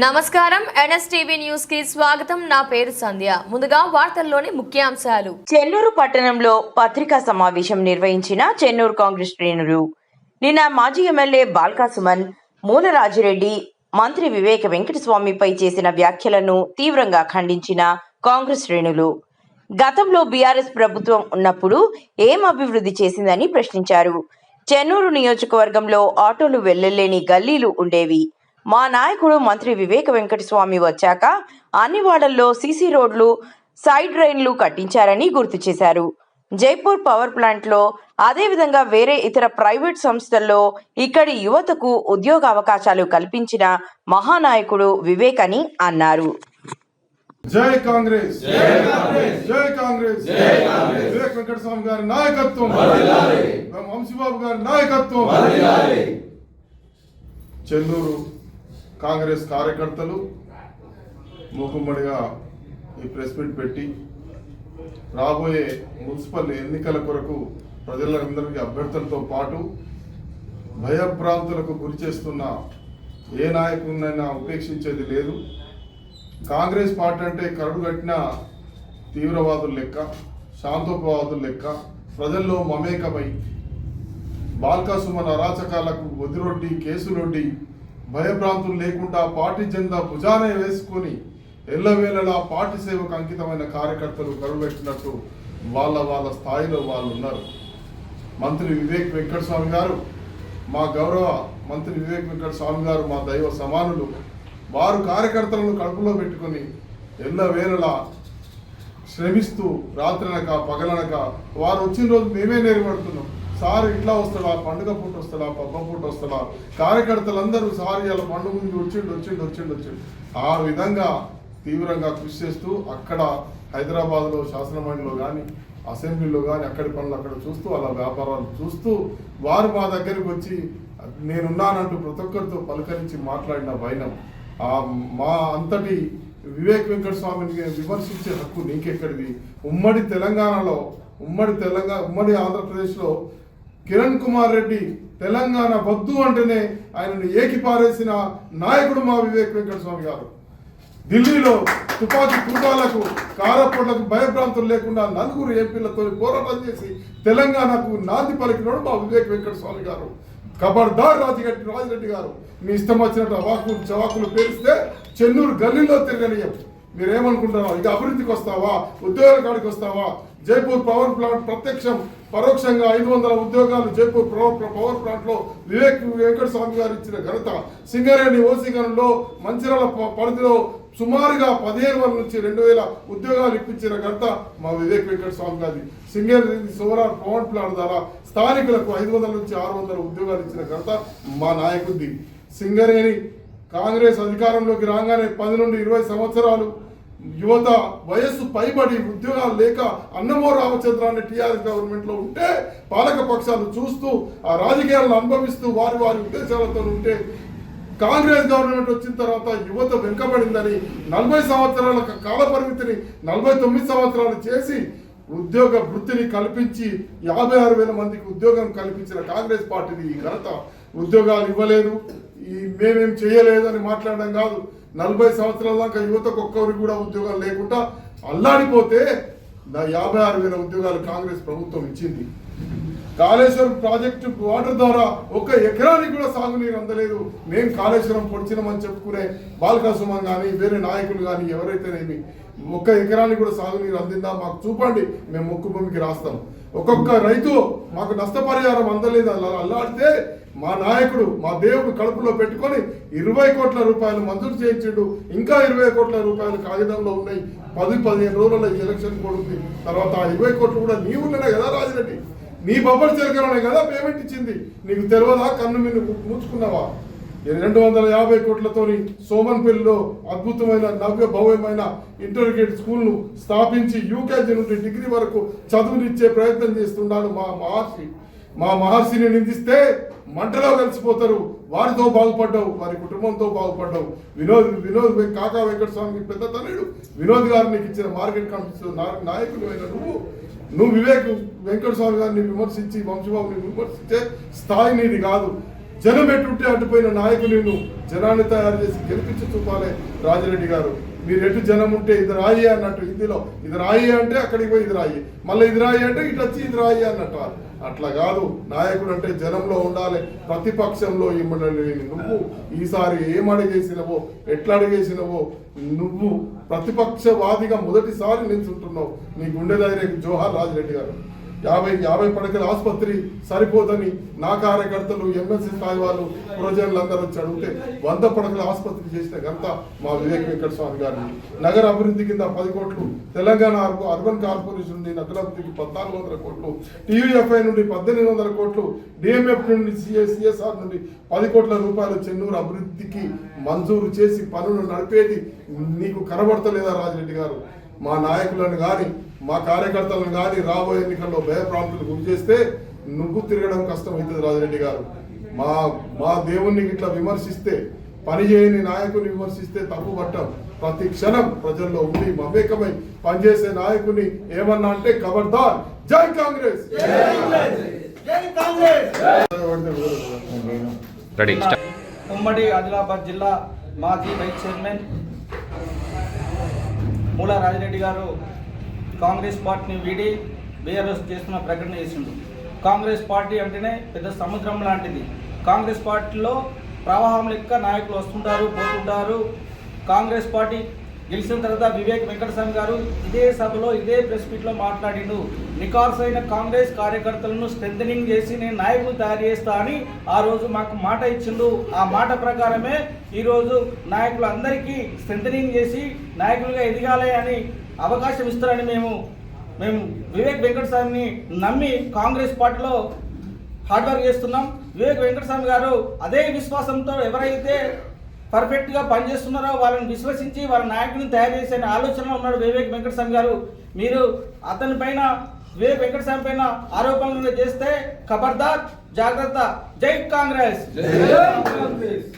నమస్కారం NSTV news కి స్వాగతం. నా పేరు సంధ్య. ముందుగా వార్తల్లోని ముఖ్యాంశాలు. చెన్నూరు పట్టణంలో పత్రికా సమావేశం నిర్వహించిన చెన్నూరు కాంగ్రెస్ శ్రేణులు. నిన్న మాజీ ఎమ్మెల్యే బాల్కా సుమన్, మూలరాజిరెడ్డి, మంత్రి వివేక వెంకటస్వామిపై చేసిన వ్యాఖ్యలను తీవ్రంగా ఖండించిన కాంగ్రెస్ శ్రేణులు గతంలో బీఆర్ఎస్ ప్రభుత్వం ఉన్నప్పుడు ఏం అభివృద్ధి చేసిందని ప్రశ్నించారు. చెన్నూరు నియోజకవర్గంలో ఆటోలు వెళ్లలేని గల్లీలు ఉండేవి. మా నాయకుడు మంత్రి వివేక వెంకటస్వామి వచ్చాక అన్ని వార్డుల్లో సీసీ రోడ్లు, సైడ్ డ్రైన్లు కట్టించారని గుర్తు చేశారు. జైపూర్ పవర్ ప్లాంట్లో, అదేవిధంగా వేరే ఇతర ప్రైవేట్ సంస్థల్లో ఇక్కడి యువతకు ఉద్యోగ అవకాశాలు కల్పించిన మహానాయకుడు వివేక్ అని అన్నారు. జై కాంగ్రెస్, జై కాంగ్రెస్, జై కాంగ్రెస్, జై కాంగ్రెస్. వివేక్ వెంకటస్వామి గారి నాయకత్వం వర్ధిల్లాలి. వంశీబాబు గారి నాయకత్వం వర్ధిల్లాలి. చెన్నూరు కాంగ్రెస్ కార్యకర్తలు మూకుమ్మడిగా ఈ ప్రెస్ మీట్ పెట్టి రాబోయే మున్సిపల్ ఎన్నికల కొరకు ప్రజలందరికీ అభ్యర్థులతో పాటు భయభ్రాంతులకు గురి చేస్తున్న ఏ నాయకుడినైనా ఉపేక్షించేది లేదు. కాంగ్రెస్ పార్టీ అంటే కరడుగట్టిన తీవ్రవాదుల లెక్క, శాంతోపవాదుల లెక్క ప్రజల్లో మమేకమై బాల్కా సుమన్ అరాచకాలకు వదిరొడ్డి, కేసులొడ్డి, భయభ్రాంతులు లేకుండా పార్టీ జెండా భుజానే వేసుకొని ఎల్లవేళలా పార్టీ సేవకు అంకితమైన కార్యకర్తలు కరువెట్టినట్టు వాళ్ళ స్థాయిలో వాళ్ళు ఉన్నారు. మంత్రి వివేక్ వెంకటస్వామి గారు, మా గౌరవ మంత్రి వివేక్ వెంకటస్వామి గారు మా దైవ సమానులు. వారు కార్యకర్తలను కడుపులో పెట్టుకొని ఎల్లవేళలా శ్రమిస్తూ రాత్రనక పగలనక వారు వచ్చిన రోజు మేమే నేర్పడుతున్నాం. సార్ ఇట్లా వస్తాడా, పండుగ పూట వస్తాడా, పబ్బ పూట వస్తాడా, కార్యకర్తలందరూ సార్ ఇలా పండుగ ముందు వచ్చిండు ఆ విధంగా తీవ్రంగా కృషి చేస్తూ అక్కడ హైదరాబాద్లో శాసనమండలిలో కానీ అసెంబ్లీలో కానీ అక్కడి పనులు అక్కడ చూస్తూ అలా వ్యాపారాలు చూస్తూ వారు మా దగ్గరికి వచ్చి నేనున్నానంటూ ప్రతి ఒక్కరితో పలకరించి మాట్లాడిన వైనం. మా అంతటి వివేక్ వెంకటస్వామిని విమర్శించే హక్కు నీకెక్కడిది? ఉమ్మడి తెలంగాణలో, ఉమ్మడి ఆంధ్రప్రదేశ్లో కిరణ్ కుమార్ రెడ్డి తెలంగాణ వద్దు అంటేనే ఆయనను ఏకిపారేసిన నాయకుడు మా వివేక్ వెంకటస్వామి గారు. ఢిల్లీలో తుపాకీ తూటాలకు, కారపొట్లకు భయభ్రాంతులు లేకుండా నలుగురు ఎంపీలతో పోరాటం చేసి తెలంగాణకు నాంది పలికినాడు మా వివేక్ వెంకటస్వామి గారు. ఖబర్దార్ రాజిరెడ్డి గారు, మీ ఇష్టం వచ్చినట్టు అవాకులు చవాకులు పేరిస్తే చెన్నూరు గల్లీలో తిరగనియం. మీరేమనుకుంటున్నావు? ఇక అభివృద్ధికి వస్తావా, ఉద్యోగాల కాడికి వస్తావా? జైపూర్ పవర్ ప్లాంట్ ప్రత్యక్షం పరోక్షంగా 500 ఉద్యోగాలు జైపూర్ పవర్ ప్లాంట్ లో వివేక్ వెంకటస్వామి గారు ఇచ్చిన ఘనత. సింగరేణి ఓసీగన్లో మంచిర్యాల పరిధిలో సుమారుగా 15,000 నుంచి 2,000 ఉద్యోగాలు ఇప్పించిన ఘనత మా వివేక్ వెంకటస్వామి గారి. సింగరేణి సోలార్ పవర్ ప్లాంట్ ద్వారా స్థానికులకు 500 నుంచి 600 ఉద్యోగాలు ఇచ్చిన ఘనత మా నాయకుడి. సింగరేణి కాంగ్రెస్ అధికారంలోకి రాగానే 10 నుండి 20 సంవత్సరాలు యువత వయస్సు పైబడి ఉద్యోగాలు లేక అన్నమో రామచంద్రాన్ని టీఆర్ఎస్ గవర్నమెంట్లో ఉంటే పాలక పక్షాలు చూస్తూ ఆ రాజకీయాలను అనుభవిస్తూ వారి ఉద్దేశాలతో ఉంటే కాంగ్రెస్ గవర్నమెంట్ వచ్చిన తర్వాత యువత వెనుకబడిందని 40 సంవత్సరాల కాల పరిమితిని 49 సంవత్సరాలు చేసి ఉద్యోగ వృత్తిని కల్పించి 56,000 మందికి ఉద్యోగం కల్పించిన కాంగ్రెస్ పార్టీని ఈ ఘనత. ఉద్యోగాలు ఇవ్వలేదు, మేమేం చేయలేదు అని మాట్లాడడం కాదు. 40 సంవత్సరాల దాకా యువతకు ఒక్కరికి కూడా ఉద్యోగాలు లేకుండా అల్లాడిపోతే 56,000 ఉద్యోగాలు కాంగ్రెస్ ప్రభుత్వం ఇచ్చింది. కాళేశ్వరం ప్రాజెక్టు వాటర్ ద్వారా 1 ఎకరానికి కూడా సాగునీరు అందలేదు. మేము కాళేశ్వరం పొడిచినామని చెప్పుకునే బాల్కా సుమన్ కానీ వేరే నాయకులు కానీ ఎవరైతేనేమి 1 ఎకరానికి కూడా సాగునీరు అందిందా మాకు చూపండి, మేము మొక్కు భూమికి రాస్తాం. ఒక్కొక్క రైతు మాకు నష్టపరిహారం అందలేదు అల్లాడితే మా నాయకుడు, మా దేవుడు కడుపులో పెట్టుకొని 20 కోట్ల రూపాయలు మంజూరు చేయించాడు. ఇంకా 20 కోట్ల రూపాయలు కాగితంలో ఉన్నాయి. 10-15 రోజుల ఎలక్షన్ కూడా ఉంది. తర్వాత 20 కోట్లు కూడా నీ ఉన్ననే కదా రాజిరెడ్డి, నీ బొబ్బడి చిలకలోనే కదా పేమెంట్ ఇచ్చింది. నీకు తెలియదా? కన్ను మీద మూచుకున్నావా? 250 కోట్లతోని సోమన్పల్లిలో అద్భుతమైన నవ్య భవ్యమైన ఇంటర్మీడియట్ స్కూల్ను స్థాపించి యూకేజీ నుండి డిగ్రీ వరకు చదువునిచ్చే ప్రయత్నం చేస్తున్నాడు మా మహర్షిని నిందిస్తే మంటలో కలిసిపోతారు. వారితో బాగుపడ్డావు, వారి కుటుంబంతో బాగుపడ్డావు. వినోద్ కాకా వెంకటస్వామికి పెద్ద తనయుడు వినోద్ గారు నీకు ఇచ్చిన మార్కెట్ కమిటీ నాయకుడు అయిన నువ్వు వివేక్ వెంకటస్వామి గారిని విమర్శించి వంశీబాబుని విమర్శించే స్థాయి నీది కాదు. జనం ఎటుంటే అటుపోయిన నాయకులను జనాన్ని తయారు చేసి గెలిపించి చూపాలి రాజిరెడ్డి గారు. మీరు ఎటు జనం ఉంటే ఇది రాయి అన్నట్టు, హిందీలో ఇది రాయి అంటే అక్కడికి పోయి ఇది రాయి, మళ్ళీ ఇది రాయి అంటే ఇటు వచ్చి ఇది రాయి అన్నట్టు. అట్లా కాదు, నాయకుడు అంటే జనంలో ఉండాలి, ప్రతిపక్షంలో ఇమ్మడని నువ్వు ఈసారి ఏం అడిగేసినవో, ఎట్లా అడిగేసినవో, నువ్వు ప్రతిపక్షవాదిగా మొదటిసారి నిల్చుంటున్నావు. నీ గుండె ధైర్యం జోహార్ రాజిరెడ్డి గారు. 50 పడకల ఆసుపత్రి సరిపోదని నా కార్యకర్తలు, ఎమ్మెల్సీ స్థాయి వాళ్ళు, ప్రజలు అందరూ వచ్చి అడిగితే 100 పడకల ఆసుపత్రి చేసిన ఘనత మా వివేక్ వెంకట స్వామి గారిని. నగర అభివృద్ధి కింద 10 కోట్లు, తెలంగాణ అర్బన్ కార్పొరేషన్ నుండి నగరాభివృద్ధికి 1400 కోట్లు, టీయూఎఫ్ఐ నుండి 1800 కోట్లు, డిఎంఎఫ్ నుండి సిఎస్ఆర్ నుండి 10 కోట్ల రూపాయలు చెన్నూరు అభివృద్ధికి మంజూరు చేసి పనులు నడిపేది నీకు కనబడతలేదా రాజిరెడ్డి గారు? మా నాయకులను కానీ మా కార్యకర్తలను కానీ రాబోయే ఎన్నికల్లో భయప్రాంతులు గురి చేస్తే నువ్వు తిరగడం కష్టమవుతుంది రాజిరెడ్డి గారు. మా దేవుణ్ణి ఇట్లా విమర్శిస్తే, పని చేయని నాయకుని విమర్శిస్తే తప్పు పట్టం. ప్రతి క్షణం ప్రజల్లో ఉండి మమేకమై పనిచేసే నాయకుని ఏమన్నా అంటే ఖబర్దార్, జై కాంగ్రెస్. ఉమ్మడి ఆదిలాబాద్ జిల్లా మాజీ వైస్ చైర్మన్ మూల రాజిరెడ్డి గారు కాంగ్రెస్ పార్టీని వీడి బీఆర్ఎస్ చేస్తున్న ప్రకటన చేసిండు. కాంగ్రెస్ పార్టీ అంటేనే పెద్ద సముద్రం లాంటిది. కాంగ్రెస్ పార్టీలో ప్రవాహం లెక్క నాయకులు వస్తుంటారు, పోతుంటారు. కాంగ్రెస్ పార్టీ గెలిచిన తర్వాత వివేక్ వెంకటస్వామి గారు ఇదే సభలో, ఇదే ప్రెస్ మీట్లో మాట్లాడిండు. నికార్సైన కాంగ్రెస్ కార్యకర్తలను స్ట్రెంథనింగ్ చేసి నేను నాయకులు తయారు చేస్తా అని ఆ రోజు మాకు మాట ఇచ్చిండు. ఆ మాట ప్రకారమే ఈరోజు నాయకులందరికీ స్ట్రెంథనింగ్ చేసి నాయకులుగా ఎదగాలి అని అవకాశం ఇస్తారని మేము వివేక్ వెంకటస్వామిని నమ్మి కాంగ్రెస్ పార్టీలో హార్డ్ వర్క్ చేస్తున్నాం. వివేక్ వెంకటస్వామి గారు అదే విశ్వాసంతో ఎవరైతే పర్ఫెక్ట్గా పనిచేస్తున్నారో వాళ్ళని విశ్వసించి వాళ్ళ నాయకులను తయారు చేసే ఆలోచనలో ఉన్నాడు వివేక్ వెంకటస్వామి గారు. మీరు అతని పైన, వివేక్ వెంకటస్వామి పైన ఆరోపణలు చేస్తే ఖబర్దార్, జాగ్రత్త. జై కాంగ్రెస్.